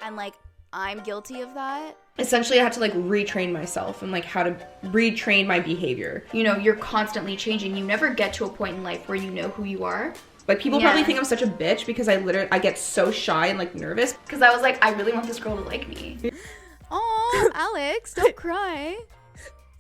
And, like, I'm guilty of that. Essentially, I had to, like, retrain myself and, like, how to retrain my behavior. You know, you're constantly changing. You never get to a point in life where you know who you are. Like, people probably think I'm such a bitch because I get so shy and, like, nervous. Because I was like, I really want this girl to like me. Aw, Alex, don't cry.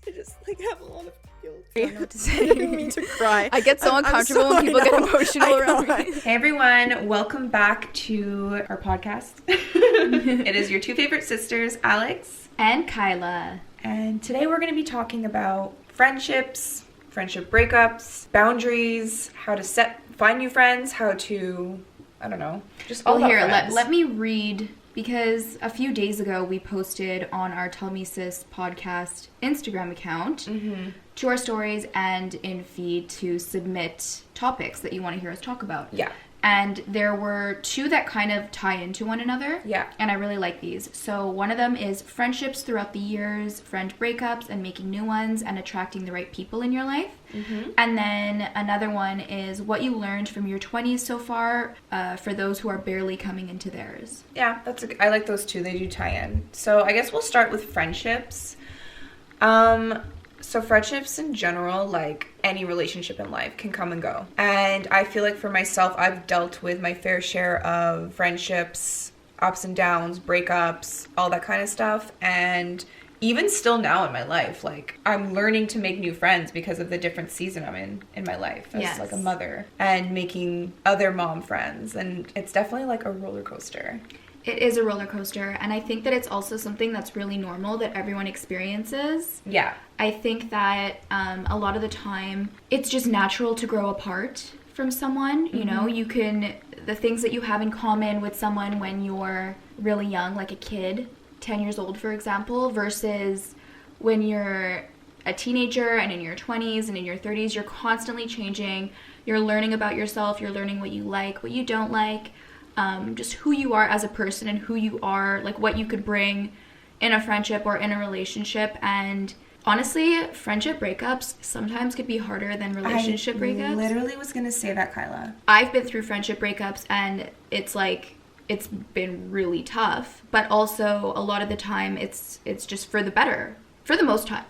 I just, like, have a lot of guilt. I don't know what to say. I didn't mean to cry. I get so uncomfortable when people get emotional around me. Hey everyone, welcome back to our podcast. It is your two favorite sisters, Alex and Kyla. And today we're going to be talking about friendships, friendship breakups, boundaries, how to find new friends, how to, I don't know, just all about friends. Let me read, because a few days ago we posted on our tellmesispodcast Instagram account to our stories and in feed to submit topics that you want to hear us talk about. Yeah. And there were two that kind of tie into one another. Yeah. And I really like these. So one of them is friendships throughout the years, friend breakups, and making new ones, and attracting the right people in your life. Mm-hmm. And then another one is what you learned from your 20s so far, for those who are barely coming into theirs. Yeah, I like those two. They do tie in. So I guess we'll start with friendships. So friendships in general, like any relationship in life, can come and go. And I feel like for myself, I've dealt with my fair share of friendships, ups and downs, breakups, all that kind of stuff. And even still now in my life, like, I'm learning to make new friends because of the different season I'm in my life as like a mother, and making other mom friends. And it's definitely like a roller coaster. It is a roller coaster, and I think that it's also something that's really normal that everyone experiences. Yeah. I think that a lot of the time, it's just natural to grow apart from someone. You know, the things that you have in common with someone when you're really young, like a kid, 10 years old, for example, versus when you're a teenager and in your 20s and in your 30s, you're constantly changing. You're learning about yourself. You're learning what you like, what you don't like. Just who you are as a person and who you are, like what you could bring in a friendship or in a relationship. And honestly, friendship breakups sometimes could be harder than relationship breakups. I literally was going to say that, Kyla. I've been through friendship breakups, and it's been really tough. But also, a lot of the time, it's just for the better. For the most part,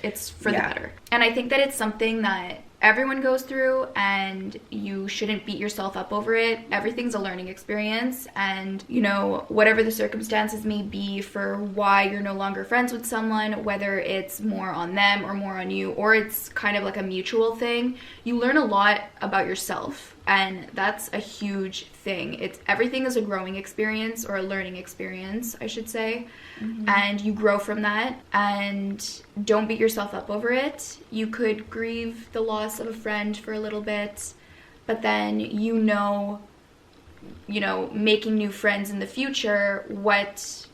it's for the better. And I think that it's something that everyone goes through, and you shouldn't beat yourself up over it. Everything's a learning experience, and, you know, whatever the circumstances may be for why you're no longer friends with someone, whether it's more on them or more on you, or it's kind of like a mutual thing, you learn a lot about yourself, and that's a huge thing. Everything is a growing experience, or a learning experience, I should say, and you grow from that, and don't beat yourself up over it. You could grieve the loss of a friend for a little bit, but then making new friends in the future, what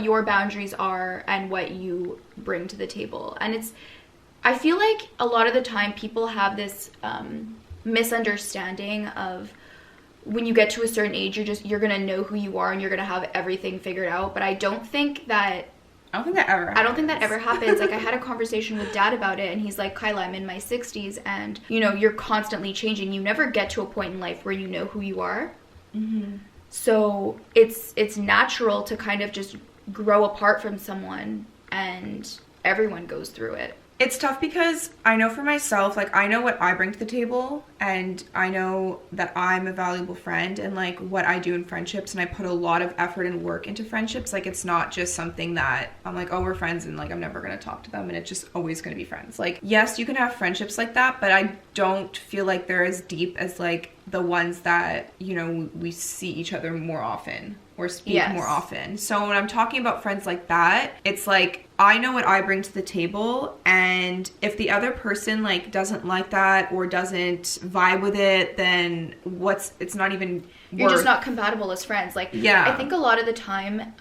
your boundaries are and what you bring to the table. And I feel like a lot of the time people have this misunderstanding of when you get to a certain age, you're gonna know who you are and you're gonna have everything figured out. But I don't think that ever happens. Like, I had a conversation with Dad about it, and he's like, Kyla, I'm in my 60s, and, you know, you're constantly changing. You never get to a point in life where you know who you are. Mm-hmm. So it's natural to kind of just grow apart from someone, and everyone goes through it. It's tough because I know for myself, like, I know what I bring to the table, and I know that I'm a valuable friend, and, like, what I do in friendships, and I put a lot of effort and work into friendships. Like, it's not just something that I'm like, oh, we're friends, and, like, I'm never going to talk to them, and it's just always going to be friends. Like, yes, you can have friendships like that, but I don't feel like they're as deep as, like, the ones that, you know, we see each other more often or speak more often. So when I'm talking about friends like that, it's like, I know what I bring to the table, and if the other person, like, doesn't like that or doesn't vibe with it, then it's not even You're just not compatible as friends. Like, yeah. I think a lot of the time,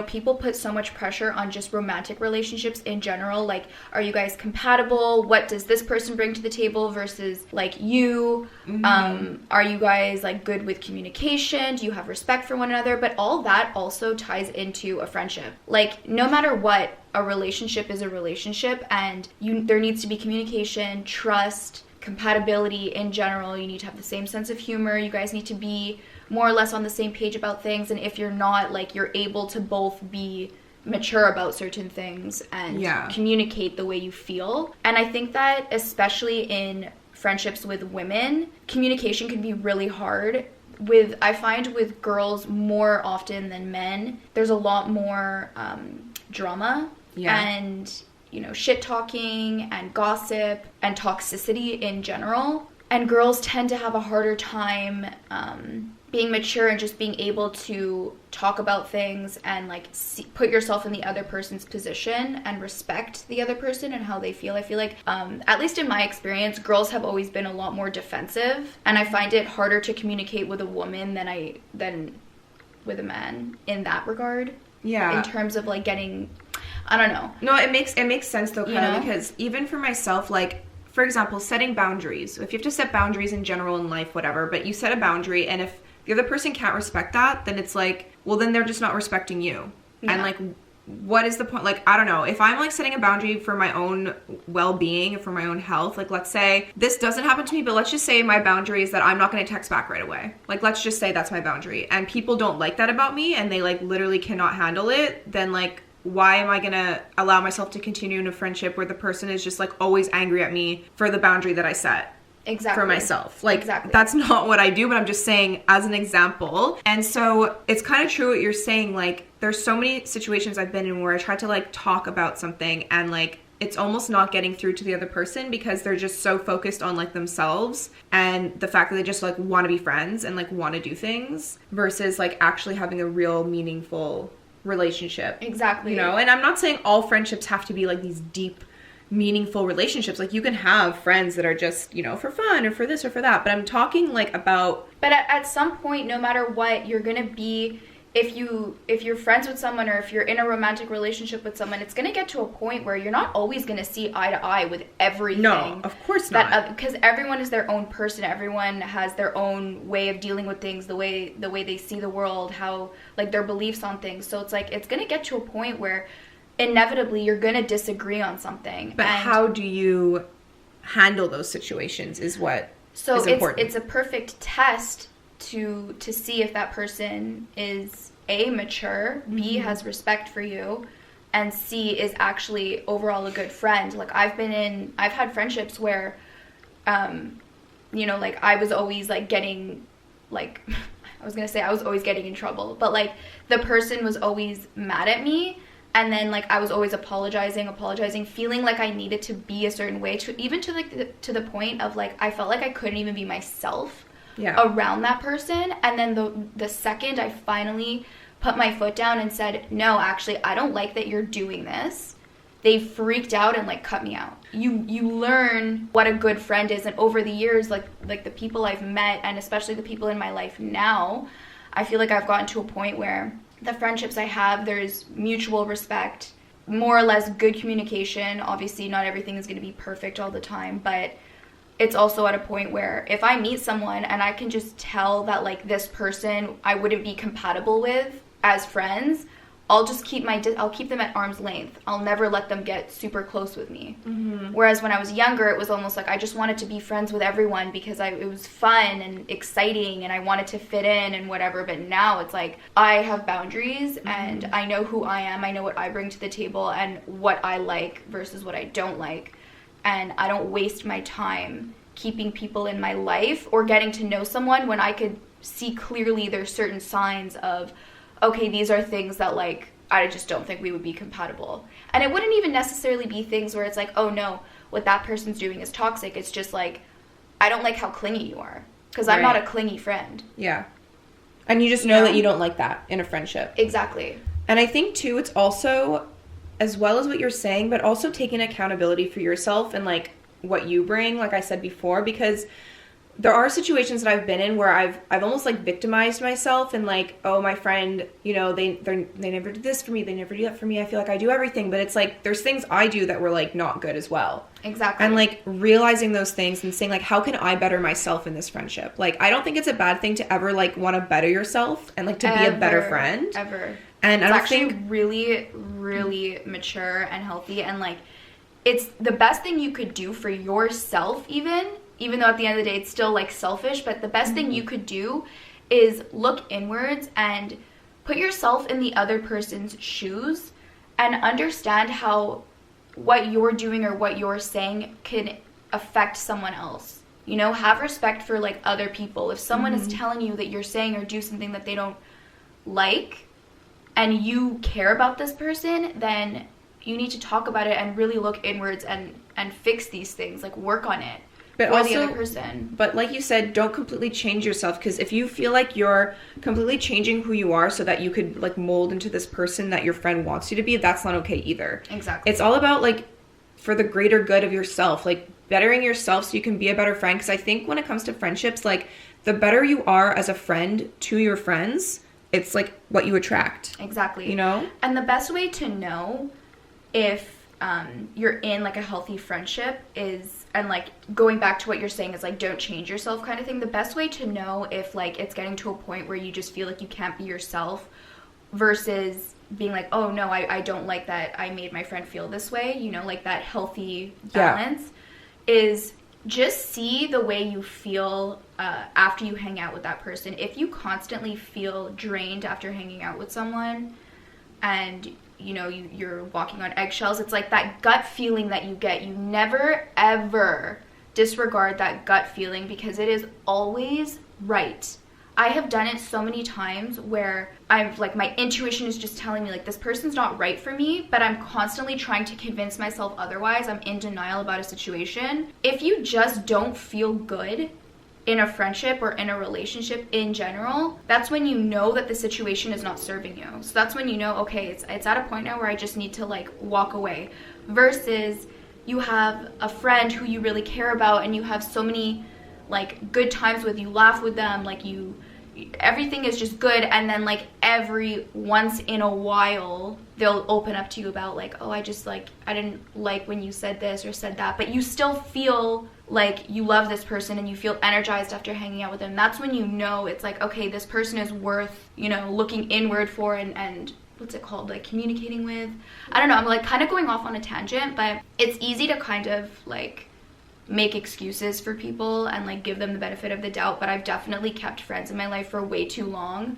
people put so much pressure on just romantic relationships in general. Like, are you guys compatible? What does this person bring to the table versus, like, you? Are you guys, like, good with communication? Do you have respect for one another? But all that also ties into a friendship. Like, no matter what, a relationship is a relationship, and there needs to be communication, trust, compatibility in general. You need to have the same sense of humor. You guys need to be more or less on the same page about things, and if you're not, like, you're able to both be mature about certain things and communicate the way you feel. And I think that especially in friendships with women, communication can be really hard. I find with girls more often than men, there's a lot more drama and, you know, shit talking and gossip and toxicity in general. And girls tend to have a harder time being mature and just being able to talk about things and, like, put yourself in the other person's position and respect the other person and how they feel. I feel like, at least in my experience, girls have always been a lot more defensive, and I find it harder to communicate with a woman than with a man in that regard. Yeah. In terms of, like, getting, I don't know. No, it makes sense though, kind of, because even for myself, like, for example, setting boundaries. If you have to set boundaries in general in life, whatever, but you set a boundary, and if the other person can't respect that, then it's like, well, then they're just not respecting you. Yeah. And, like, what is the point? Like, I don't know. If I'm, like, setting a boundary for my own well-being, for my own health, like, let's say this doesn't happen to me, but let's just say my boundary is that I'm not going to text back right away. Like, let's just say that's my boundary. And people don't like that about me, and they, like, literally cannot handle it. Then, like, why am I going to allow myself to continue in a friendship where the person is just, like, always angry at me for the boundary that I set? Exactly. For myself. Like, that's not what I do, but I'm just saying as an example. And so it's kind of true what you're saying. Like, there's so many situations I've been in where I try to, like, talk about something and, like, it's almost not getting through to the other person because they're just so focused on, like, themselves and the fact that they just, like, want to be friends and, like, want to do things versus, like, actually having a real meaningful relationship. Exactly. You know, and I'm not saying all friendships have to be, like, these deep, meaningful relationships. Like, you can have friends that are just, you know, for fun or for this or for that, but I'm talking, like, about, but at some point, no matter what, you're gonna be, if you're friends with someone or if you're in a romantic relationship with someone, it's gonna get to a point where you're not always gonna see eye to eye with everything. No, of course not. Because everyone is their own person. Everyone has their own way of dealing with things, the way they see the world, how, like, their beliefs on things. So it's like, it's gonna get to a point where inevitably you're gonna disagree on something. But how do you handle those situations is what is important. It's a perfect test to see if that person is A, mature, B, has respect for you, and C, is actually overall a good friend. Like, I've had friendships where, you know, like, I was always, like, getting, like, I was always getting in trouble, but, like, the person was always mad at me. And then, like, I was always apologizing, feeling like I needed to be a certain way, to the point of, like, I felt like I couldn't even be myself around that person. And then the second I finally put my foot down and said, no, actually, I don't like that you're doing this, they freaked out and, like, cut me out. You learn what a good friend is. And over the years, like the people I've met, and especially the people in my life now, I feel like I've gotten to a point where the friendships I have, there's mutual respect, more or less good communication. Obviously, not everything is going to be perfect all the time, but it's also at a point where if I meet someone and I can just tell that, like, this person I wouldn't be compatible with as friends, I'll just keep them at arm's length. I'll never let them get super close with me. Mm-hmm. Whereas when I was younger, it was almost like I just wanted to be friends with everyone because it was fun and exciting and I wanted to fit in and whatever. But now it's like I have boundaries and I know who I am. I know what I bring to the table and what I like versus what I don't like. And I don't waste my time keeping people in my life or getting to know someone when I could see clearly there's certain signs of, okay, these are things that, like, I just don't think we would be compatible. And it wouldn't even necessarily be things where it's like, oh no, what that person's doing is toxic. It's just like, I don't like how clingy you are. Because I'm not a clingy friend. Yeah. And you just know that you don't like that in a friendship. Exactly. And I think, too, it's also, as well as what you're saying, but also taking accountability for yourself and, like, what you bring, like I said before, because there are situations that I've been in where I've almost, like, victimized myself and, like, oh, my friend, you know, they never did this for me, they never do that for me, I feel like I do everything, but it's like there's things I do that were, like, not good as well. Exactly. And, like, realizing those things and saying, like, how can I better myself in this friendship? Like, I don't think it's a bad thing to ever, like, want to better yourself and, like, to be a better friend. Ever. And it's I don't actually think really, really mature and healthy, and, like, it's the best thing you could do for yourself, even though at the end of the day it's still, like, selfish, but the best thing you could do is look inwards and put yourself in the other person's shoes and understand how what you're doing or what you're saying can affect someone else. You know, have respect for like other people. If someone is telling you that you're saying or do something that they don't like and you care about this person, then you need to talk about it and really look inwards and fix these things, like work on it. But for also, the other person. But like you said, don't completely change yourself, because if you feel like you're completely changing who you are so that you could like mold into this person that your friend wants you to be, that's not okay either. Exactly. It's all about like for the greater good of yourself, like bettering yourself so you can be a better friend. Because I think when it comes to friendships, like the better you are as a friend to your friends, it's like what you attract. Exactly. You know? And the best way to know if you're in like a healthy friendship is, and like going back to what you're saying is like don't change yourself kind of thing. The best way to know if like it's getting to a point where you just feel like you can't be yourself versus being like, oh no, I don't like that I made my friend feel this way, you know, like that healthy balance, is just see the way you feel after you hang out with that person. If you constantly feel drained after hanging out with someone and you know, you're walking on eggshells, it's like that gut feeling that you get. You never, ever disregard that gut feeling because it is always right. I have done it so many times where I'm like, my intuition is just telling me like this person's not right for me, but I'm constantly trying to convince myself otherwise. I'm in denial about a situation. If you just don't feel good in a friendship or in a relationship in general, that's when you know that the situation is not serving you. So that's when you know, okay, it's at a point now where I just need to like walk away. Versus you have a friend who you really care about and you have so many like good times with, you laugh with them, like everything is just good, and then like every once in a while they'll open up to you about like, oh, I didn't like when you said this or said that, but you still feel like you love this person and you feel energized after hanging out with them. That's when you know it's like, okay, this person is worth, you know, looking inward for and what's it called, like communicating with. I don't know, I'm like kind of going off on a tangent, but it's easy to kind of like make excuses for people and like give them the benefit of the doubt, but I've definitely kept friends in my life for way too long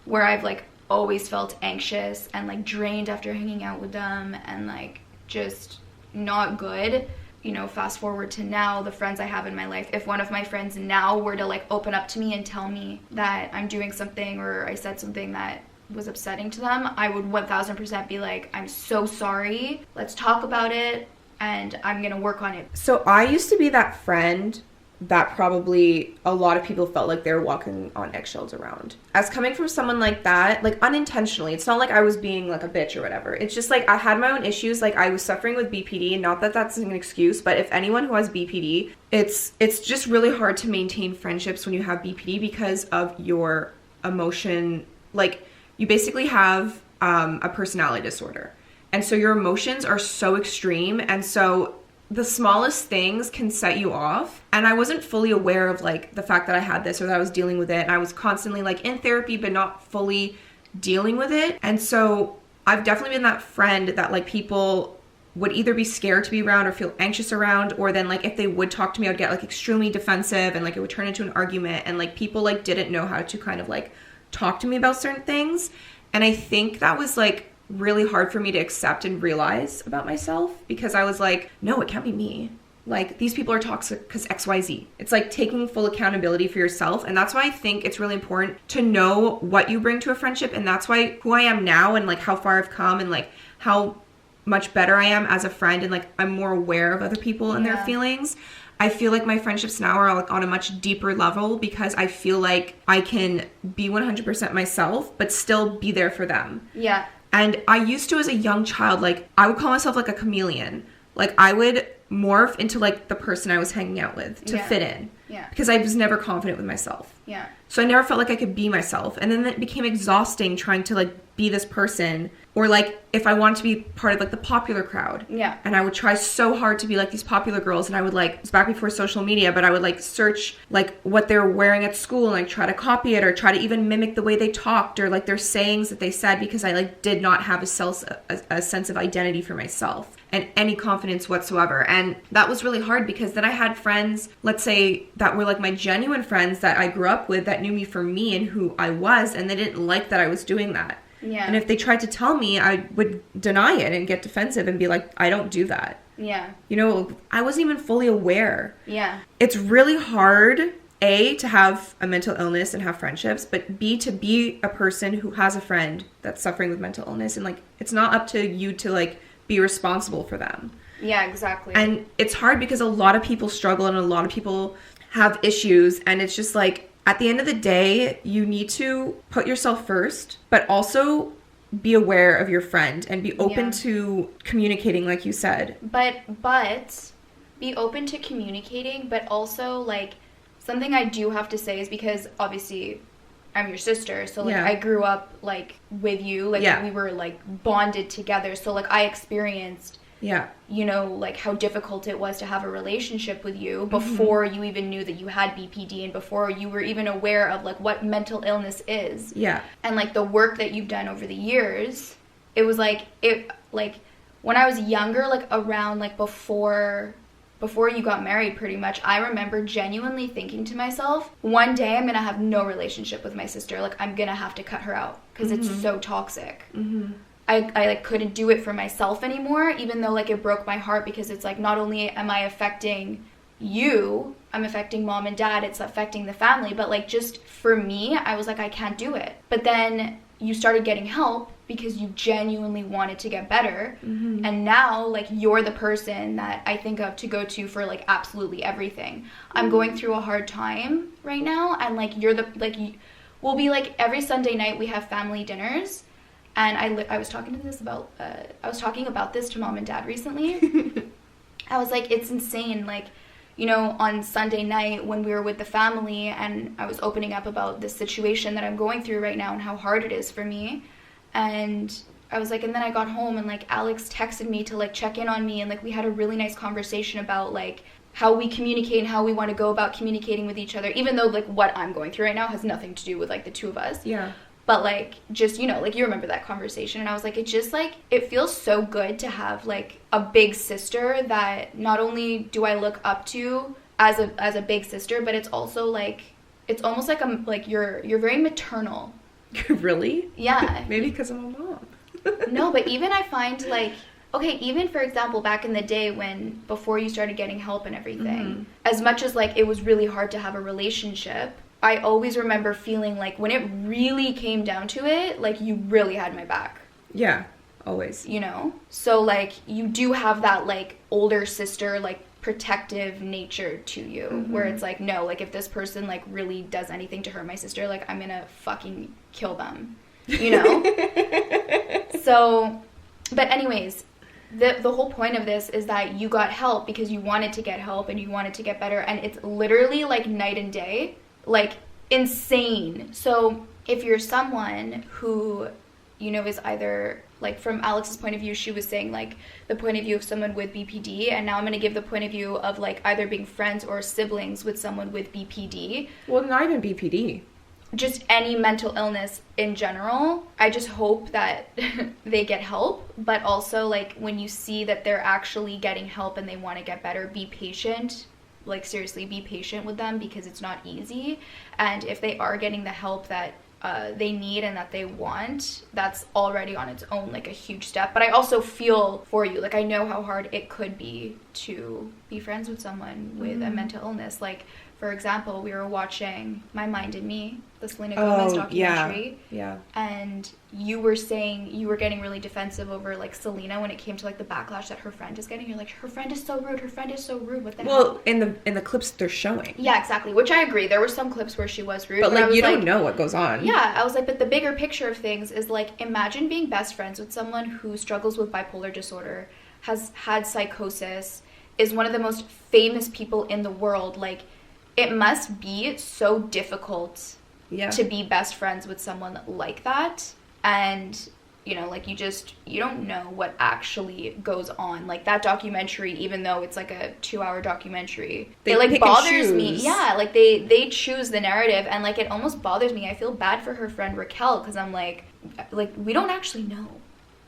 where I've like always felt anxious and like drained after hanging out with them and like just not good. You know, fast forward to now, the friends I have in my life, if one of my friends now were to like open up to me and tell me that I'm doing something or I said something that was upsetting to them, I would 1000% be like, I'm so sorry, let's talk about it and I'm gonna work on it. So I used to be that friend that probably a lot of people felt like they were walking on eggshells around. As coming from someone like that, like unintentionally, it's not like I was being like a bitch or whatever. It's just like I had my own issues. Like I was suffering with BPD, and not that that's an excuse, but if anyone who has BPD, it's just really hard to maintain friendships when you have BPD because of your emotion. Like you basically have a personality disorder. And so your emotions are so extreme, and so the smallest things can set you off. And I wasn't fully aware of like the fact that I had this or that I was dealing with it. And I was constantly like in therapy, but not fully dealing with it. And so I've definitely been that friend that like people would either be scared to be around or feel anxious around, or then like if they would talk to me, I'd get like extremely defensive and like it would turn into an argument, and like people like didn't know how to kind of like talk to me about certain things. And I think that was like really hard for me to accept and realize about myself, because I was like, no, it can't be me. Like these people are toxic because XYZ. It's like taking full accountability for yourself. And that's why I think it's really important to know what you bring to a friendship. And that's why who I am now and like how far I've come and like how much better I am as a friend, and like I'm more aware of other people and their feelings. I feel like my friendships now are like on a much deeper level because I feel like I can be 100% myself but still be there for them. Yeah. And I used to, as a young child, like, I would call myself, like, a chameleon. Like, I would morph into, like, the person I was hanging out with to fit in. Yeah. Because I was never confident with myself. Yeah. So I never felt like I could be myself. And then it became exhausting trying to, like, be this person, or like if I wanted to be part of like the popular crowd. Yeah. And I would try so hard to be like these popular girls, and I would like, it's back before social media, but I would like search like what they're wearing at school and like try to copy it or try to even mimic the way they talked or like their sayings that they said, because I like did not have a sense of identity for myself and any confidence whatsoever. And that was really hard, because then I had friends, let's say, that were like my genuine friends that I grew up with, that knew me for me and who I was, and they didn't like that I was doing that. Yeah. And if they tried to tell me, I would deny it and get defensive and be like, I don't do that. Yeah. You know, I wasn't even fully aware. Yeah. It's really hard, A, to have a mental illness and have friendships, but B, to be a person who has a friend that's suffering with mental illness, and like, it's not up to you to like be responsible for them. Yeah, exactly. And it's hard because a lot of people struggle and a lot of people have issues, and it's just like, at the end of the day, you need to put yourself first, but also be aware of your friend and be open to communicating, like you said. But be open to communicating, but also like something I do have to say is, because obviously I'm your sister, so like I grew up like with you, like we were like bonded together, so like I experienced you know, like how difficult it was to have a relationship with you before you even knew that you had BPD and before you were even aware of like what mental illness is. Yeah. And like the work that you've done over the years, it was like, when I was younger, like around like before you got married pretty much, I remember genuinely thinking to myself, one day I'm going to have no relationship with my sister. Like I'm going to have to cut her out because it's so toxic. I like couldn't do it for myself anymore, even though like it broke my heart, because it's like, not only am I affecting you, I'm affecting mom and dad, it's affecting the family, but like just for me, I was like, I can't do it. But then you started getting help because you genuinely wanted to get better. And now like you're the person that I think of to go to for like absolutely everything. I'm going through a hard time right now, and like you're the, like we'll be like every Sunday night we have family dinners. And I was talking about this to mom and dad recently. I was like, it's insane. Like, you know, on Sunday night when we were with the family and I was opening up about this situation that I'm going through right now and how hard it is for me. And I was like, and then I got home and like Alex texted me to like check in on me, and like we had a really nice conversation about like how we communicate and how we want to go about communicating with each other, even though like what I'm going through right now has nothing to do with like the two of us. Yeah. But, like, just, you know, like, you remember that conversation. And I was like, it just, like, it feels so good to have, like, a big sister that not only do I look up to as a big sister, but it's also, like, it's almost like I'm, like, you're very maternal. Really? Yeah. Maybe because I'm a mom. No, but even I find, like, okay, even, for example, back in the day when, before you started getting help and everything, as much as, like, it was really hard to have a relationship, I always remember feeling like when it really came down to it, like you really had my back. Yeah, always. You know? So like you do have that like older sister, like protective nature to you, where it's like, no, like if this person like really does anything to hurt my sister, like I'm gonna fucking kill them. You know? So, but anyways, the whole point of this is that you got help because you wanted to get help and you wanted to get better, and it's literally like night and day. Like, insane. So, if you're someone who, you know, is either, like, from Alex's point of view, she was saying, like, the point of view of someone with BPD, and now I'm going to give the point of view of, like, either being friends or siblings with someone with BPD. Well, not even BPD. Just any mental illness in general. I just hope that they get help, but also, like, when you see that they're actually getting help and they want to get better, be patient. Like, seriously, be patient with them because it's not easy. And if they are getting the help that they need and that they want, that's already on its own, like, a huge step. But I also feel for you. Like, I know how hard it could be to be friends with someone with a mental illness. Like, for example, we were watching My Mind and Me, the Selena Gomez documentary. Yeah. And you were saying you were getting really defensive over, like, Selena when it came to, like, the backlash that her friend is getting. You're like, her friend is so rude. Her friend is so rude. What the hell? Well, in the clips they're showing. Yeah, exactly. Which I agree. There were some clips where she was rude. But like, you don't know what goes on. Yeah. I was like, but the bigger picture of things is, like, imagine being best friends with someone who struggles with bipolar disorder, has had psychosis, is one of the most famous people in the world. Like, it must be so difficult to be best friends with someone like that. And, you know, like, you don't know what actually goes on. Like, that documentary, even though it's like a 2-hour documentary, They it, like, pick and bothers me. choose. Yeah, like, they choose the narrative, and, like, it almost bothers me. I feel bad for her friend Raquel, because I'm like, we don't actually know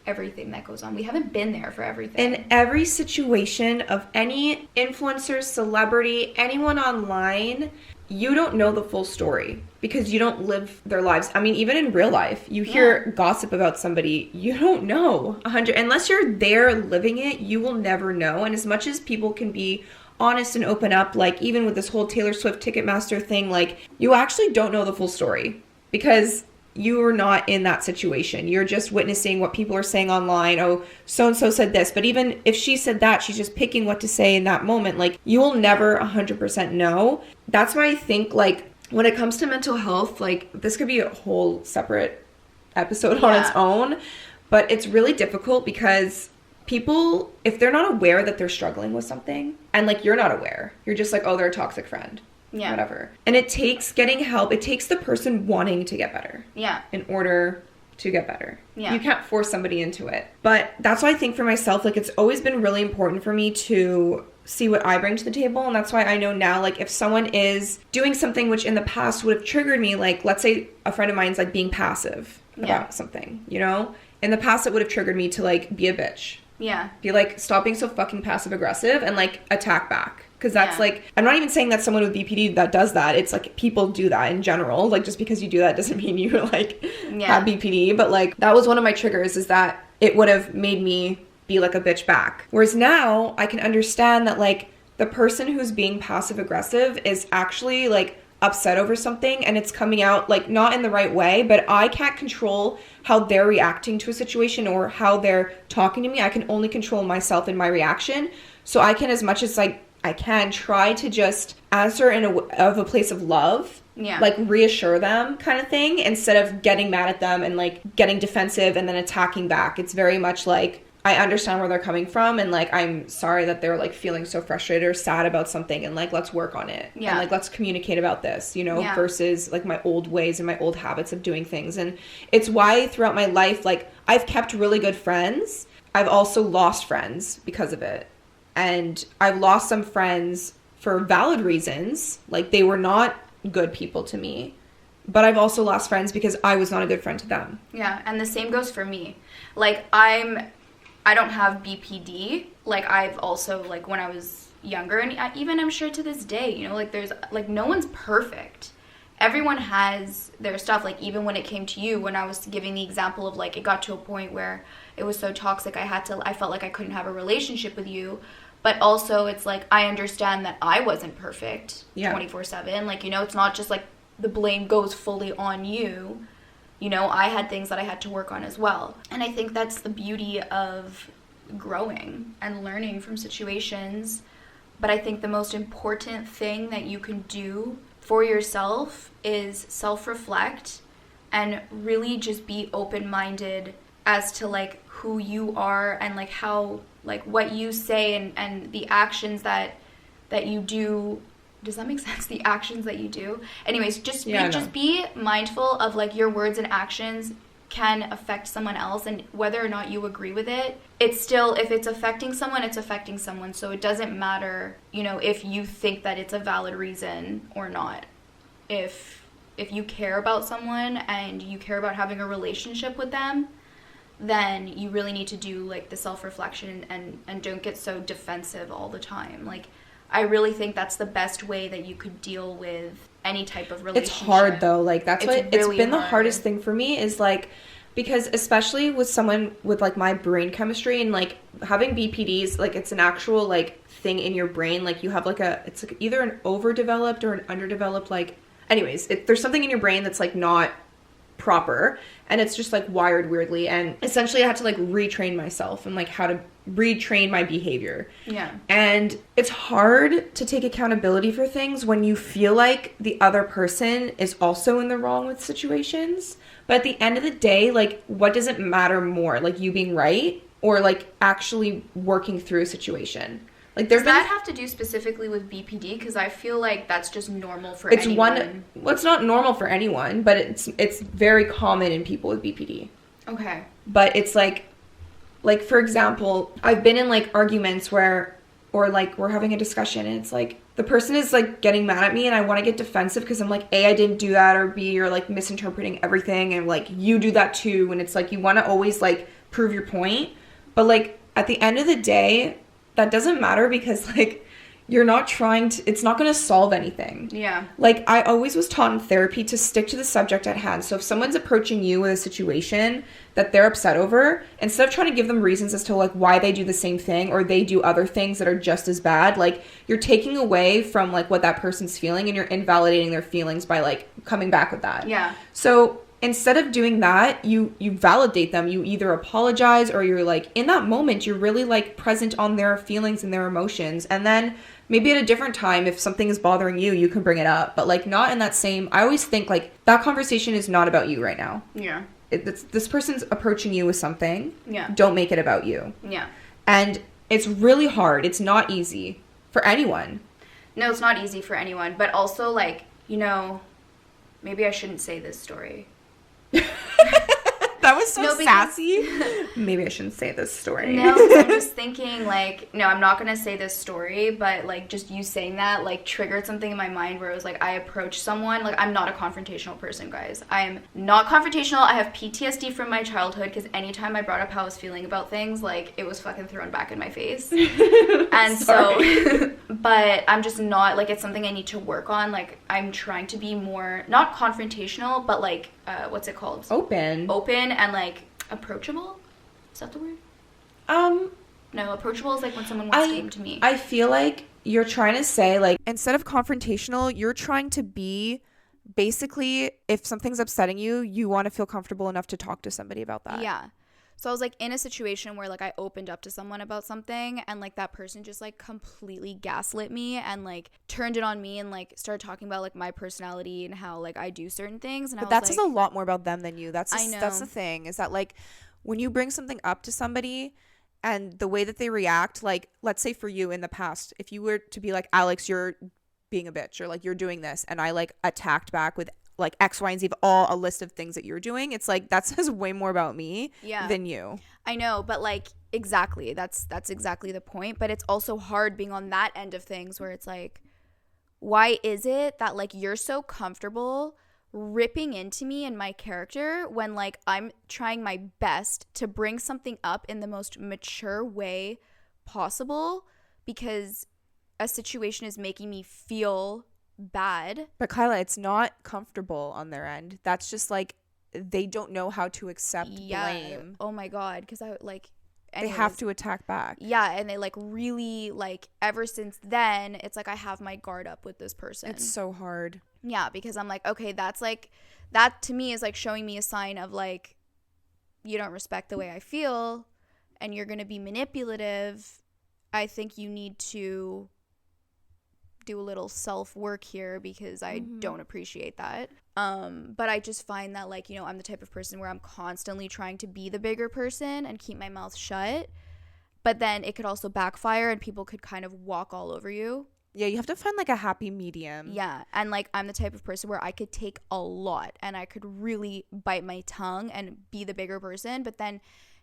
everything that goes on. We haven't been there for everything. In every situation of any influencer, celebrity, anyone online, you don't know the full story because you don't live their lives. I mean, even in real life, you hear gossip about somebody, you don't know 100. Unless you're there living it, you will never know. And as much as people can be honest and open up, like even with this whole Taylor Swift Ticketmaster thing, like you actually don't know the full story because you are not in that situation. You're just witnessing what people are saying online. Oh, so-and-so said this. But even if she said that, she's just picking what to say in that moment. Like, you will never 100% know. That's why I think, like, when it comes to mental health, like, this could be a whole separate episode on its own. But it's really difficult because people, if they're not aware that they're struggling with something, and, like, you're not aware, you're just like, oh, they're a toxic friend. Yeah. Whatever. And it takes getting help. It takes the person wanting to get better. Yeah. In order to get better. Yeah. You can't force somebody into it. But that's why I think for myself, like, it's always been really important for me to see what I bring to the table. And that's why I know now, like, if someone is doing something which in the past would have triggered me, like, let's say a friend of mine's, like, being passive about something, you know? In the past, it would have triggered me to, like, be a bitch. Yeah. Be like, stop being so fucking passive aggressive and, like, attack back. Because that's, like, I'm not even saying that someone with BPD that does that. It's, like, people do that in general. Like, just because you do that doesn't mean you, like, have BPD. But, like, that was one of my triggers, is that it would have made me be, like, a bitch back. Whereas now, I can understand that, like, the person who's being passive aggressive is actually, like, upset over something, and it's coming out, like, not in the right way, but I can't control how they're reacting to a situation or how they're talking to me. I can only control myself and my reaction. So I can, as much as, like, I can, try to just answer in a place of love, like, reassure them kind of thing, instead of getting mad at them and, like, getting defensive and then attacking back. It's very much like, I understand where they're coming from, and, like, I'm sorry that they're, like, feeling so frustrated or sad about something, and, like, let's work on it. And, like, let's communicate about this, you know, versus, like, my old ways and my old habits of doing things. And it's why throughout my life, like, I've kept really good friends. I've also lost friends because of it. And I've lost some friends for valid reasons. Like, they were not good people to me. But I've also lost friends because I was not a good friend to them. Yeah, and the same goes for me. Like, I don't have BPD. Like, I've also, like, when I was younger, and even I'm sure to this day, you know, like, there's, like, no one's perfect. Everyone has their stuff. Like, even when it came to you, when I was giving the example of, like, it got to a point where it was so toxic, I felt like I couldn't have a relationship with you. But also, it's like, I understand that I wasn't perfect 24/7. Like, you know, it's not just, like, the blame goes fully on you. You know, I had things that I had to work on as well. And I think that's the beauty of growing and learning from situations. But I think the most important thing that you can do for yourself is self-reflect and really just be open-minded as to, like, who you are and, like, how, like, what you say and the actions that you do. Does that make sense? The actions that you do. Anyways, just be mindful of, like, your words and actions can affect someone else, and whether or not you agree with it, it's still, if it's affecting someone, it's affecting someone. So it doesn't matter, you know, if you think that it's a valid reason or not. If you care about someone and you care about having a relationship with them, then you really need to do, like, the self-reflection and don't get so defensive all the time. Like, I really think that's the best way that you could deal with any type of relationship. It's hard, though. Like, that's what it's been the hardest thing for me, is, like, because especially with someone with, like, my brain chemistry and, like, having BPDs, like, it's an actual, like, thing in your brain. Like, you have, like, it's, like, either an overdeveloped or an underdeveloped, like, anyways, there's something in your brain that's, like, not proper, and it's just, like, wired weirdly. And essentially I had to, like, retrain myself and, like, how to retrain my behavior. Yeah. And it's hard to take accountability for things when you feel like the other person is also in the wrong with situations. But at the end of the day, like, what does it matter more? Like, you being right or, like, actually working through a situation? Like, does that have to do specifically with BPD? Because I feel like that's just normal for anyone. Well, it's not normal for anyone, but it's very common in people with BPD. Okay. But it's like for example, I've been in like arguments where, or like we're having a discussion and it's like the person is like getting mad at me and I want to get defensive because I'm like, A, I didn't do that, or B, you're like misinterpreting everything and like you do that too. And it's like you want to always like prove your point. But like at the end of the day, that doesn't matter because like you're not trying to, it's not going to solve anything. Yeah. Like I always was taught in therapy to stick to the subject at hand. So if someone's approaching you with a situation that they're upset over, instead of trying to give them reasons as to like why they do the same thing or they do other things that are just as bad, like you're taking away from like what that person's feeling and you're invalidating their feelings by like coming back with that. Yeah. So instead of doing that, you validate them. You either apologize or you're like, in that moment, you're really like present on their feelings and their emotions. And then maybe at a different time, if something is bothering you, you can bring it up. But like not in that same, I always think like that conversation is not about you right now. Yeah. This person's approaching you with something. Yeah. Don't make it about you. Yeah. And it's really hard. It's not easy for anyone. No, it's not easy for anyone. But also like, you know, maybe I shouldn't say this story. That was so No, because- sassy. Maybe I shouldn't say this story. No, I'm just thinking, like, no, I'm not going to say this story, but, like, just you saying that, like, triggered something in my mind where it was, like, I approached someone. Like, I'm not a confrontational person, guys. I am not confrontational. I have PTSD from my childhood because anytime I brought up how I was feeling about things, like, it was fucking thrown back in my face. And so, but I'm just not, like, it's something I need to work on. Like, I'm trying to be more, not confrontational, but, like, what's it called? Open And, like, approachable? Is that the word? No, approachable is like when someone wants to come to me. I feel like you're trying to say, like, instead of confrontational, you're trying to be, basically, if something's upsetting you, you want to feel comfortable enough to talk to somebody about that. Yeah. So I was like in a situation where like I opened up to someone about something and like that person just like completely gaslit me and like turned it on me and like started talking about like my personality and how like I do certain things. And But I that was says like, a lot more about them than you. That's I know. That's the thing, is that like when you bring something up to somebody and the way that they react, like let's say for you in the past, if you were to be like, Alex, you're being a bitch, or like you're doing this, and I like attacked back with like X, Y, and Z, all a list of things that you're doing, it's like that says way more about me than you. I know, but like exactly, that's exactly the point. But it's also hard being on that end of things where it's like, why is it that like you're so comfortable ripping into me and my character when like I'm trying my best to bring something up in the most mature way possible because a situation is making me feel bad. But Kyla, it's not comfortable on their end. That's just like they don't know how to accept blame. Oh my god, because I like they have to attack back. Yeah, and they like really like ever since then it's like I have my guard up with this person. It's so hard. Yeah, because I'm like, okay, that's like, that to me is like showing me a sign of like you don't respect the way I feel and you're gonna be manipulative. I think you need to do a little self-work here because I don't appreciate that. But I just find that like, you know, I'm the type of person where I'm constantly trying to be the bigger person and keep my mouth shut. But then it could also backfire and people could kind of walk all over you. Yeah, you have to find like a happy medium. Yeah, and like I'm the type of person where I could take a lot and I could really bite my tongue and be the bigger person. But then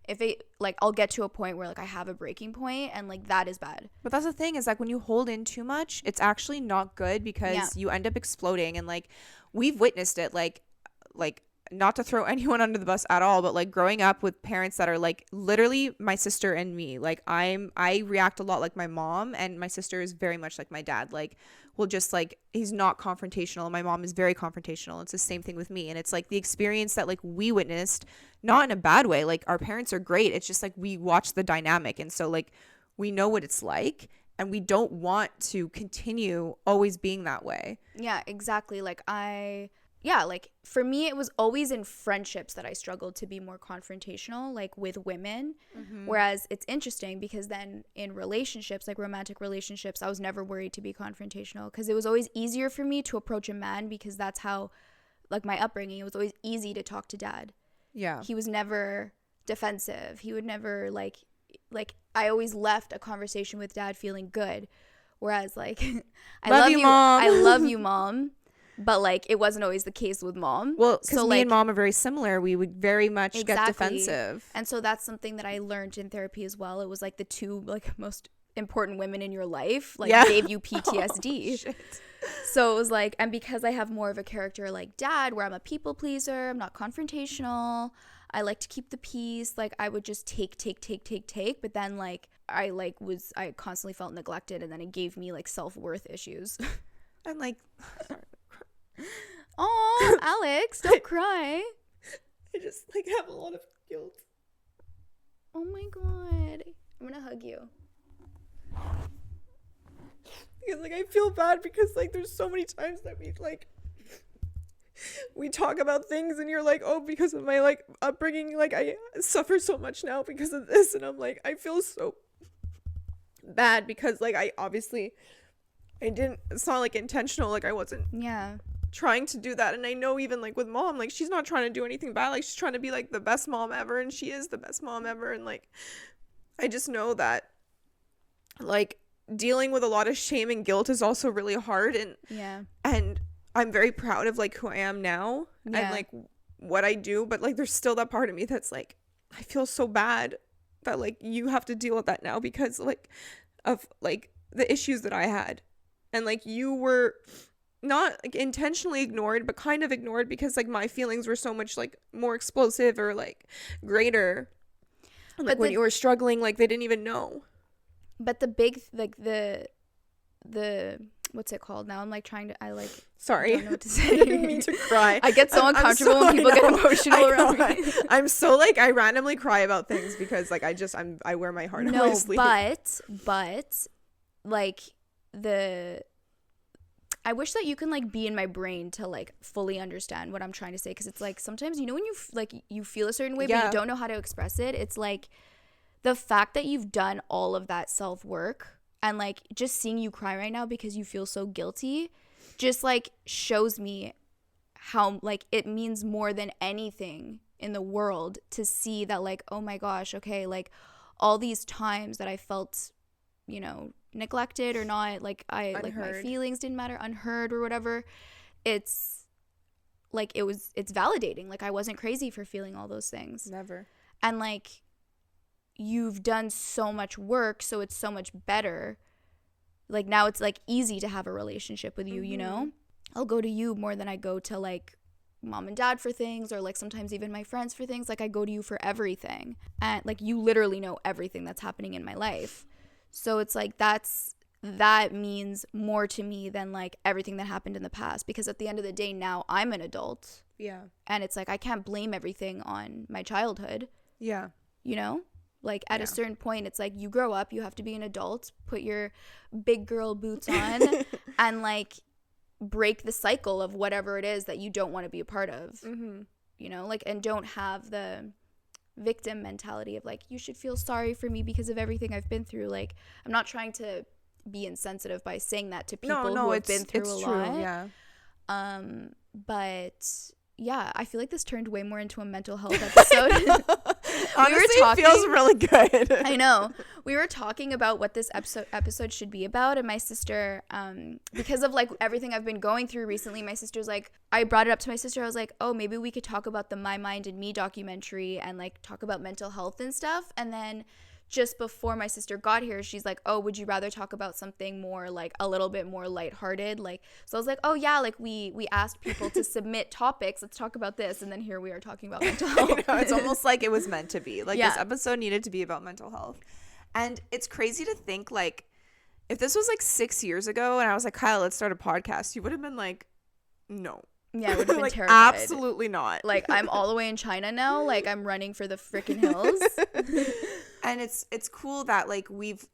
if it like I'll get to a point where like I have a breaking point and like that is bad. But that's the thing, is like when you hold in too much, it's actually not good because you end up exploding. And like we've witnessed it, like not to throw anyone under the bus at all, but like growing up with parents that are like literally my sister and me, like I react a lot like my mom, and my sister is very much like my dad. Like we'll just like, he's not confrontational and my mom is very confrontational. It's the same thing with me. And it's like the experience that like we witnessed, not in a bad way, like our parents are great, it's just like we watch the dynamic, and so like we know what it's like and we don't want to continue always being that way. Yeah, exactly. Like like for me it was always in friendships that I struggled to be more confrontational, like with women. Whereas it's interesting because then in relationships, like romantic relationships, I was never worried to be confrontational because it was always easier for me to approach a man because that's how, like my upbringing, it was always easy to talk to dad. Yeah. He was never defensive. He would never like I always left a conversation with dad feeling good. Whereas like I love you, Mom. I love you, mom. But like it wasn't always the case with mom. Well, because so, me like, and mom are very similar. We would very much get exactly. defensive. And so that's something that I learned in therapy as well. It was like the two like most important women in your life like gave you PTSD. Shit. So it was like, and because I have more of a character like dad, where I'm a people pleaser, I'm not confrontational, I like to keep the peace, like I would just take, but then like I constantly felt neglected, and then it gave me like self-worth issues. I'm like, oh, Alex, don't cry. I just like have a lot of guilt. Oh my god, I'm gonna hug you. Because like I feel bad because like there's so many times that we talk about things and you're like, oh, because of my like upbringing, like I suffer so much now because of this, and I'm like, I feel so bad because like I didn't, it's not like intentional, like I wasn't trying to do that. And I know even like with mom, like she's not trying to do anything bad, like she's trying to be like the best mom ever, and she is the best mom ever. And like I just know that like dealing with a lot of shame and guilt is also really hard, and I'm very proud of like who I am now and like what I do, but like there's still that part of me that's like, I feel so bad that like you have to deal with that now because like of like the issues that I had, and like you were not like intentionally ignored but kind of ignored because like my feelings were so much like more explosive or like greater, like but when you were struggling, like they didn't even know. But the big like the what's it called now, I'm like trying to, I like, sorry, I don't know what to say. I didn't mean to cry. I get so uncomfortable when people get emotional around me. I'm so like, I randomly cry about things because like I wear my heart on my sleeve. But like I wish that you can like be in my brain to like fully understand what I'm trying to say, because it's like sometimes, you know, when you feel a certain way but you don't know how to express it, it's like the fact that you've done all of that self-work and like just seeing you cry right now because you feel so guilty just like shows me how like it means more than anything in the world to see that like, oh my gosh, okay, like all these times that I felt, you know, neglected or not, like unheard. Like my feelings didn't matter, unheard or whatever, it's like it's validating. Like I wasn't crazy for feeling all those things. Never. And like you've done so much work, so it's so much better. Like now it's like easy to have a relationship with you, you know? I'll go to you more than I go to like mom and dad for things, or like sometimes even my friends for things. Like I go to you for everything, and like you literally know everything that's happening in my life. So it's like that means more to me than like everything that happened in the past, because at the end of the day now I'm an adult. Yeah. And it's like I can't blame everything on my childhood. Yeah. You know? Like at a certain point, it's like you grow up, you have to be an adult, put your big girl boots on and like break the cycle of whatever it is that you don't want to be a part of. You know, like, and don't have the victim mentality of like, you should feel sorry for me because of everything I've been through. Like, I'm not trying to be insensitive by saying that to people who have been through a lot. Yeah. But yeah, I feel like this turned way more into a mental health episode. Honestly, it feels really good. I know. We were talking about what this episode should be about, and my sister, because of like everything I've been going through recently, my sister's like, I brought it up to my sister. I was like, oh, maybe we could talk about the My Mind and Me documentary and like talk about mental health and stuff. And then just before my sister got here, she's like, oh, would you rather talk about something more like a little bit more lighthearted? Like, so I was like, oh yeah, like we asked people to submit topics, let's talk about this, and then here we are talking about mental health. I know, it's almost like it was meant to be. Like this episode needed to be about mental health. And it's crazy to think like if this was like 6 years ago and I was like, Kyle, let's start a podcast, you would have been like, no. Yeah, it would have been like, terrified. Absolutely not. Like, I'm all the way in China now. Like, I'm running for the freaking hills. And it's cool that, like, we've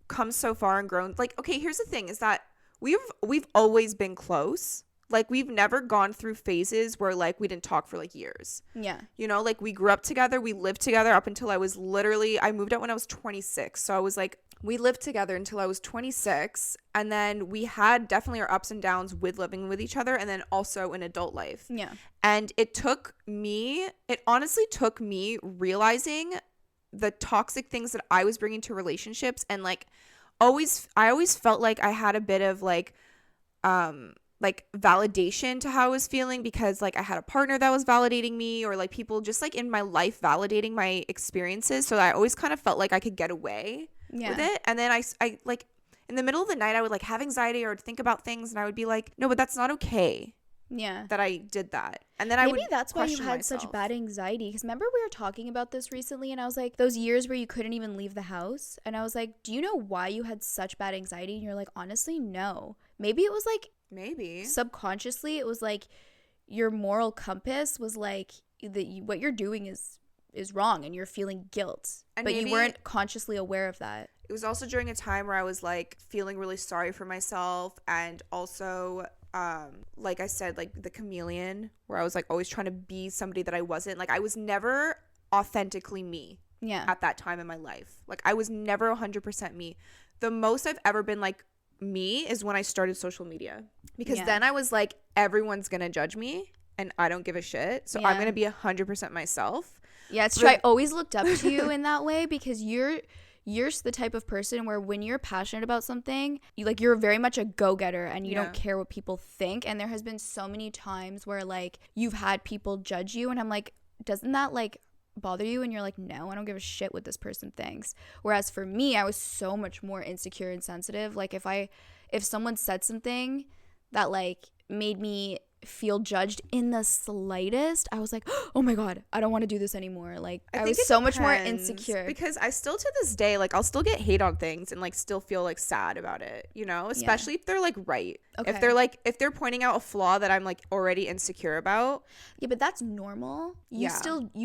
come so far and grown. Like, okay, here's the thing is that we've always been close. Like, we've never gone through phases where, like, we didn't talk for, like, years. Yeah. You know, like, we grew up together. We lived together up until I moved out when I was 26. So I was, like, we lived together until I was 26. And then we had definitely our ups and downs with living with each other and then also in adult life. Yeah. And it honestly took me realizing the toxic things that I was bringing to relationships. And, like, I always felt like I had a bit of, like like validation to how I was feeling because like I had a partner that was validating me, or like people just like in my life validating my experiences. So I always kind of felt like I could get away with it. And then I like in the middle of the night I would like have anxiety or would think about things, and I would be like, no, but that's not okay. Yeah. That I did that. And then maybe that's why you had such bad anxiety. Because remember we were talking about this recently, and I was like, those years where you couldn't even leave the house, and I was like, do you know why you had such bad anxiety? And you're like, honestly, no. Maybe it was like, subconsciously it was like your moral compass was like that what you're doing is wrong, and you're feeling guilt, and but you weren't consciously aware of that. It was also during a time where I was like feeling really sorry for myself, and also like I said, like the chameleon, where I was like always trying to be somebody that I wasn't. Like I was never authentically me at that time in my life. Like I was never 100% me. The most I've ever been like me is when I started social media, because then I was like, everyone's gonna judge me and I don't give a shit, so I'm gonna be 100% myself. It's true. I always looked up to you in that way, because you're the type of person where when you're passionate about something, you're very much a go-getter, and you don't care what people think. And there has been so many times where like you've had people judge you, and I'm like, doesn't that like bother you? And you're like, no, I don't give a shit what this person thinks. Whereas for me, I was so much more insecure and sensitive. Like if someone said something that like made me feel judged in the slightest, I was like, oh my god, I don't want to do this anymore. Like I was so much more insecure, because I still to this day, like I'll still get hate on things and like still feel like sad about it, you know, especially if they're like right. If they're pointing out a flaw that I'm like already insecure about. But that's normal. You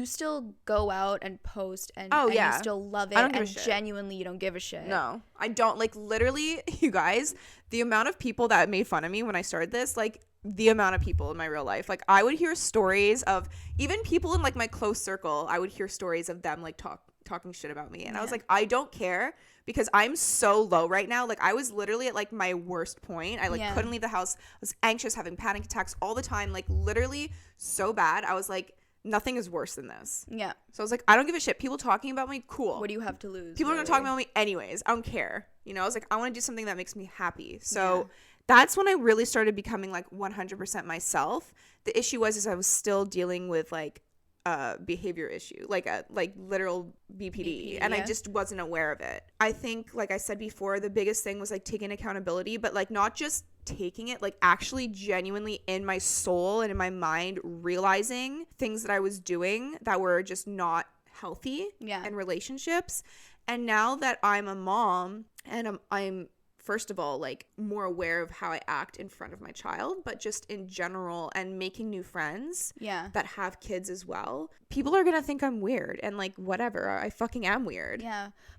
still go out and post and you still love it, and genuinely you don't give a shit. No, I don't. Like literally, you guys, the amount of people that made fun of me when I started this, like the amount of people in my real life, like I would hear stories of even people in like my close circle, I would hear stories of them like talking shit about me, and I was like, I don't care, because I'm so low right now. Like I was literally at like my worst point. I like couldn't leave the house. I was anxious, having panic attacks all the time, like literally so bad. I was like, nothing is worse than this. So I was like, I don't give a shit. People talking about me, cool. What do you have to lose? People are gonna talk about me anyways. I don't care. You know, I was like, I want to do something that makes me happy. So that's when I really started becoming like 100% myself. The issue was I was still dealing with like a behavior issue, like a literal BPD, and I just wasn't aware of it. I think, like I said before, the biggest thing was like taking accountability, but like not just taking it, like actually genuinely in my soul and in my mind realizing things that I was doing that were just not healthy in relationships. And now that I'm a mom and I'm first of all, like more aware of how I act in front of my child, but just in general, and making new friends that have kids as well, people are gonna think I'm weird, and like whatever, I fucking am weird.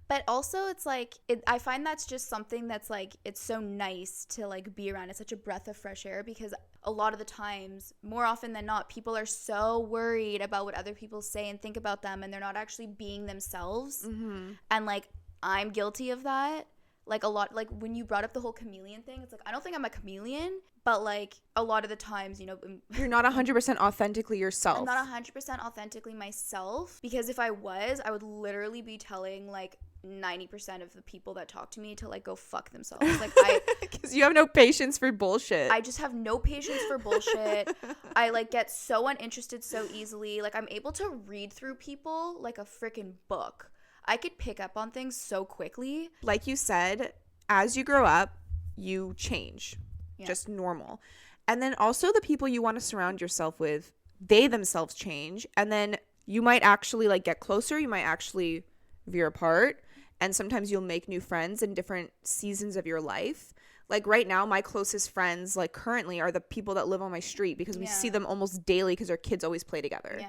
But also it's like I find that's just something that's like, it's so nice to like be around. It's such a breath of fresh air, because a lot of the times, more often than not, people are so worried about what other people say and think about them, and they're not actually being themselves. And like I'm guilty of that. Like a lot, like when you brought up the whole chameleon thing, it's like, I don't think I'm a chameleon, but like a lot of the times, you know, you're not 100% authentically yourself. I'm not 100% authentically myself, because if I was, I would literally be telling like 90% of the people that talk to me to like go fuck themselves. Like because you have no patience for bullshit. I just have no patience for bullshit. I like get so uninterested so easily. Like I'm able to read through people like a freaking book. I could pick up on things so quickly. Like you said, as you grow up, you change. Just normal. And then also the people you want to surround yourself with, they themselves change. And then you might actually like get closer. You might actually veer apart. And sometimes you'll make new friends in different seasons of your life. Like right now, my closest friends like currently are the people that live on my street, because we see them almost daily because our kids always play together.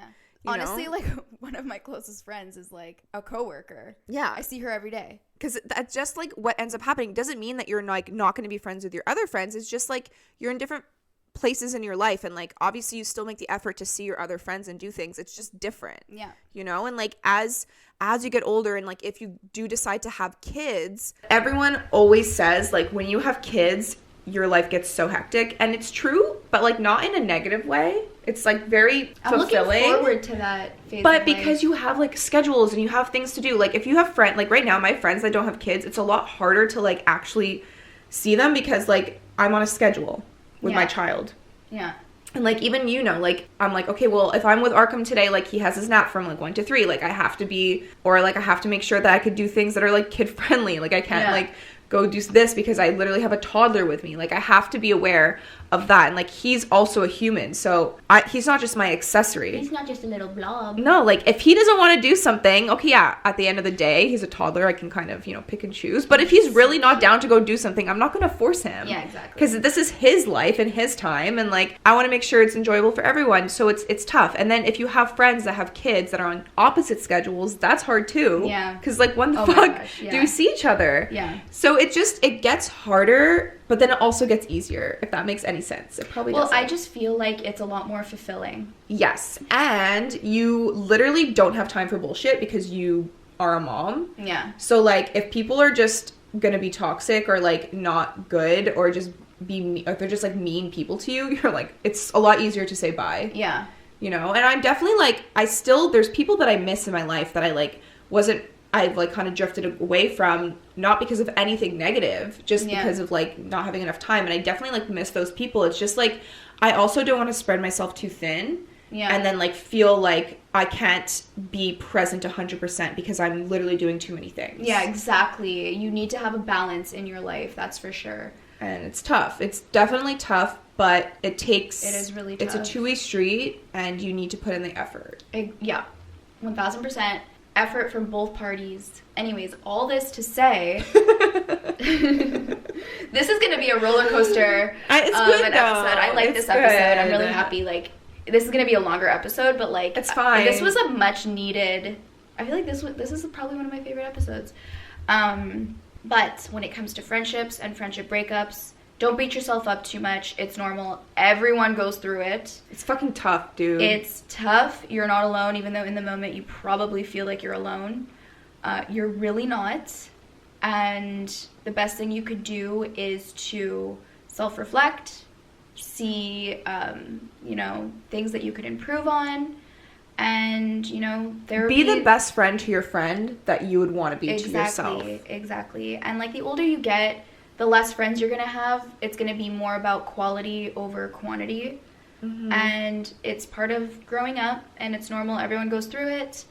Honestly, like one of my closest friends is like a coworker. I see her every day. Because that's just like what ends up happening. Doesn't mean that you're like not going to be friends with your other friends. It's just like you're in different places in your life, and like obviously you still make the effort to see your other friends and do things. It's just different. You know, and like as you get older, and like if you do decide to have kids, everyone always says like when you have kids, your life gets so hectic, and it's true, but like not in a negative way. It's like very fulfilling. I'm looking forward to that phase. But because you have like schedules and you have things to do, like if you have friends, like right now my friends that don't have kids, it's a lot harder to like actually see them, because like I'm on a schedule. with my child. Yeah. And, like, even, you know, like, I'm like, okay, well, if I'm with Arkham today, like, he has his nap from, like, 1 to 3. Like, I have to be, or, like, I have to make sure that I could do things that are, like, kid-friendly. Like, I can't, like, go do this because I literally have a toddler with me. Like, I have to be aware of that. And, like, he's also a human. So, he's not just my accessory. He's not just a little blob. No, like, if he doesn't want to do something, okay, yeah, at the end of the day, he's a toddler. I can kind of, you know, pick and choose. But if he's really not down to go do something, I'm not going to force him. Yeah, exactly. Because this is his life and his time. And, like, I want to make sure it's enjoyable for everyone. So it's tough. And then if you have friends that have kids that are on opposite schedules, that's hard, too. Yeah. Because, like, when the fuck do you see each other? Yeah. So it gets harder, but then it also gets easier, if that makes any sense. It probably does. Well, I just feel like it's a lot more fulfilling. Yes. And you literally don't have time for bullshit because you are a mom. Yeah. So, like, if people are just gonna be toxic or, like, not good or just or they're just, like, mean people to you, you're like, it's a lot easier to say bye. Yeah. You know? And I'm definitely, like, there's people that I miss in my life that I, like, I've, like, kind of drifted away from, not because of anything negative, just because of, like, not having enough time. And I definitely, like, miss those people. It's just, like, I also don't want to spread myself too thin. Yeah. And then, like, feel like I can't be present 100% because I'm literally doing too many things. Yeah, exactly. You need to have a balance in your life, that's for sure. And it's tough. It's definitely tough, but it is really tough. It's a two-way street, and you need to put in the effort. Yeah, 1,000%. Effort from both parties. Anyways, all this to say, this is going to be a roller coaster it's good, an episode. I like this episode. Good. I'm really happy. Like, this is going to be a longer episode, but, like, it's fine. This was a much needed. I feel like this is probably one of my favorite episodes. But when it comes to friendships and friendship breakups, don't beat yourself up too much. It's normal. Everyone goes through it. It's fucking tough, dude. It's tough. You're not alone, even though in the moment you probably feel like you're alone. You're really not. And the best thing you could do is to self-reflect, see, you know, things that you could improve on, and, you know, be the best friend to your friend that you would want to be to yourself. Exactly. And, like, the older you get, the less friends you're going to have. It's going to be more about quality over quantity. Mm-hmm. And it's part of growing up, and it's normal. Everyone goes through it.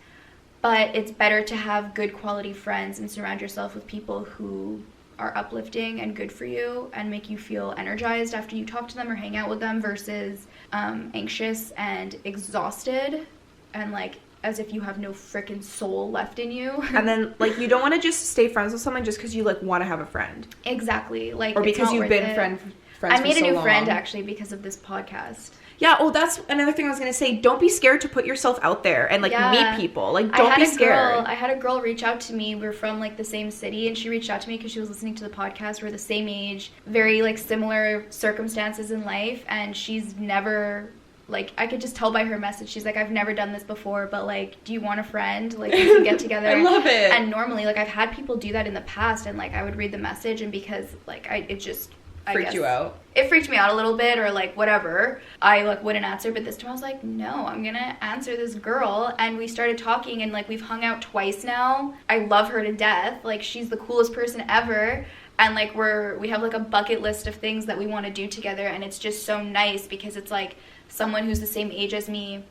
But it's better to have good quality friends and surround yourself with people who are uplifting and good for you and make you feel energized after you talk to them or hang out with them versus anxious and exhausted and, like, as if you have no freaking soul left in you. And then, like, you don't want to just stay friends with someone just because you, like, want to have a friend. Exactly. Like, or because you've been friends I made for so a new long. friend, actually, because of this podcast. Yeah, that's another thing I was going to say. Don't be scared to put yourself out there and, like, meet people. Like, don't be scared. I had a girl reach out to me. We're from, like, the same city, and she reached out to me because she was listening to the podcast. We're the same age, very, like, similar circumstances in life, and she's never... Like, I could just tell by her message. She's like, I've never done this before, but, like, do you want a friend? Like, we can get together. I love it. And normally, like, I've had people do that in the past, and, like, I would read the message, and because, like, it just... freaked you out? It freaked me out a little bit, or, like, whatever. I, like, wouldn't answer, but this time I was like, no, I'm gonna answer this girl. And we started talking, and, like, we've hung out twice now. I love her to death. Like, she's the coolest person ever. And, like, we have, like, a bucket list of things that we want to do together, and it's just so nice because it's, like, someone who's the same age as me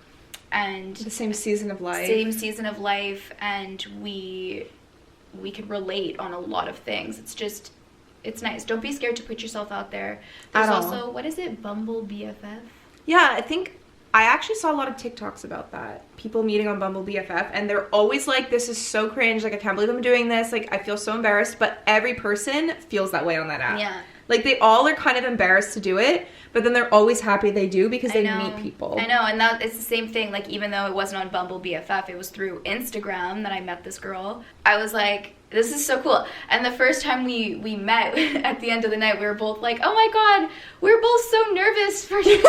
and the same season of life, and we could relate on a lot of things. It's nice. Don't be scared to put yourself out there. There's also, what is it, Bumble BFF? Yeah, I actually saw a lot of TikToks about that. People meeting on Bumble BFF, and they're always like, this is so cringe, like, I can't believe I'm doing this, like, I feel so embarrassed, but every person feels that way on that app. Yeah. Like, they all are kind of embarrassed to do it, but then they're always happy they do because they meet people. I know, and it's the same thing. Like, even though it wasn't on Bumble BFF, it was through Instagram that I met this girl. I was like, this is so cool. And the first time we met, at the end of the night, we were both like, oh my god, we're both so nervous for you.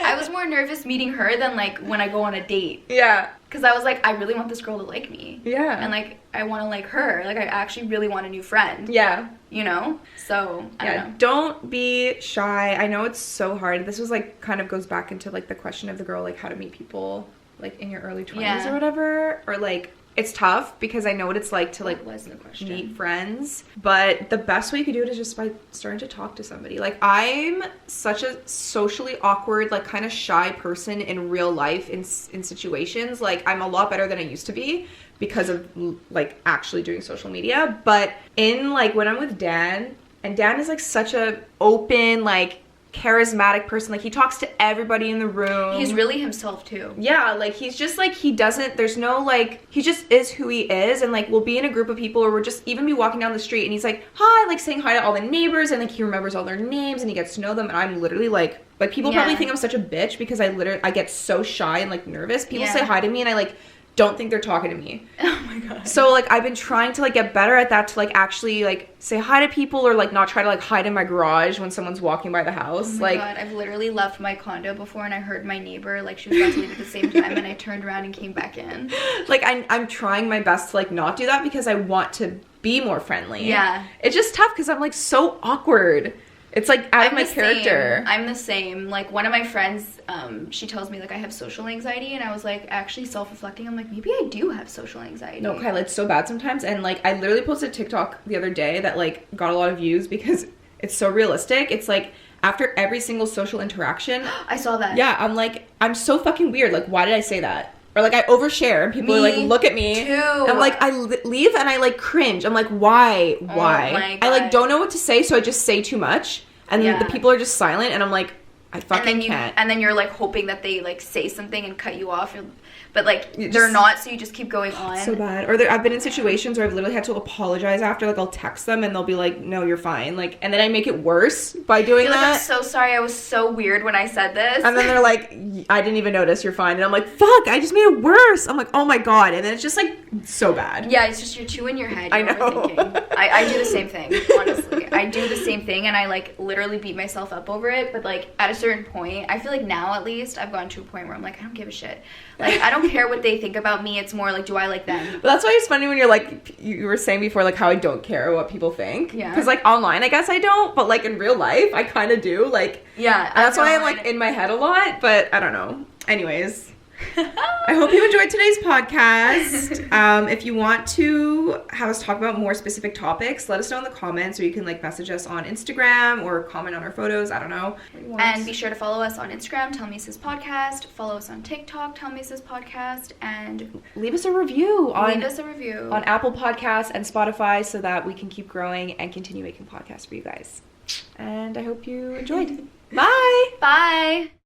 I was more nervous meeting her than, like, when I go on a date. Yeah. Because I was like, I really want this girl to like me. Yeah. And, like, I want to like her. Like, I actually really want a new friend. Yeah. You know? So, I don't know. Don't be shy. I know it's so hard. This was, like, kind of goes back into, like, the question of the girl, like, how to meet people, like, in your early 20s or whatever. Or, like, it's tough because I know what it's like to like What was the question? meet friends, but the best way you could do it is just by starting to talk to somebody. Like, I'm such a socially awkward, like kind of shy person in real life in situations. Like, I'm a lot better than I used to be because of like actually doing social media. But in like when I'm with Dan, and Dan is like such a open, like charismatic person. Like, he talks to everybody in the room. He's really himself too. Yeah, like he's just like, there's no like, he just is who he is. And like, we'll be in a group of people or we'll just even be walking down the street and he's like, hi, like saying hi to all the neighbors, and like he remembers all their names and he gets to know them. And I'm literally like people probably think I'm such a bitch because I get so shy and like nervous. People say hi to me and I like don't think they're talking to me. Oh my god. So like I've been trying to like get better at that, to like actually like say hi to people, or like not try to like hide in my garage when someone's walking by the house. Oh my god, I've literally left my condo before and I heard my neighbor, like she was about to leave at the same time, and I turned around and came back in. Like I'm trying my best to like not do that because I want to be more friendly. Yeah. It's just tough because I'm like so awkward. It's like out of my character. I'm the same. Like, one of my friends, she tells me like I have social anxiety, and I was like actually self-reflecting. I'm like, maybe I do have social anxiety. No, Kyla, it's so bad sometimes. And like I literally posted a TikTok the other day that like got a lot of views because it's so realistic. It's like after every single social interaction. I saw that. Yeah, I'm like, I'm so fucking weird. Like, why did I say that? Or like I overshare and people are like, look at me. Too. I'm like, I leave and I like cringe. I'm like, why? Oh my God. I like don't know what to say, so I just say too much. And the people are just silent, and I'm like, I fucking can't. And then you're like hoping that they like say something and cut you off, but like they're not, so you just keep going on. So bad. Or I've been in situations where I've literally had to apologize after. Like, I'll text them and they'll be like, no, you're fine. Like, and then I make it worse by doing that. Like, I'm so sorry, I was so weird when I said this. And then they're like, I didn't even notice, you're fine. And I'm like, fuck, I just made it worse. I'm like, oh my god. And then it's just like so bad. Yeah, it's just you're too in your head. I know. I do the same thing, honestly. I do the same thing, and I like literally beat myself up over it. But like at a certain point, I feel like now at least I've gotten to a point where I'm like, I don't give a shit. Like, I don't care what they think about me. It's more like, do I like them? But that's why it's funny when you're like, you were saying before, like how I don't care what people think. Yeah. Because like online, I guess I don't, but like in real life, I kind of do. Like, yeah. And that's why I'm like in my head a lot. But I don't know. Anyways. I hope you enjoyed today's podcast. If you want to have us talk about more specific topics, let us know in the comments, or you can like message us on Instagram or comment on our photos. I don't know. And be sure to follow us on Instagram, tellmesispodcast. Follow us on TikTok, tellmesispodcast, and leave us a review on Apple Podcasts and Spotify so that we can keep growing and continue making podcasts for you guys. And I hope you enjoyed. Bye. Bye.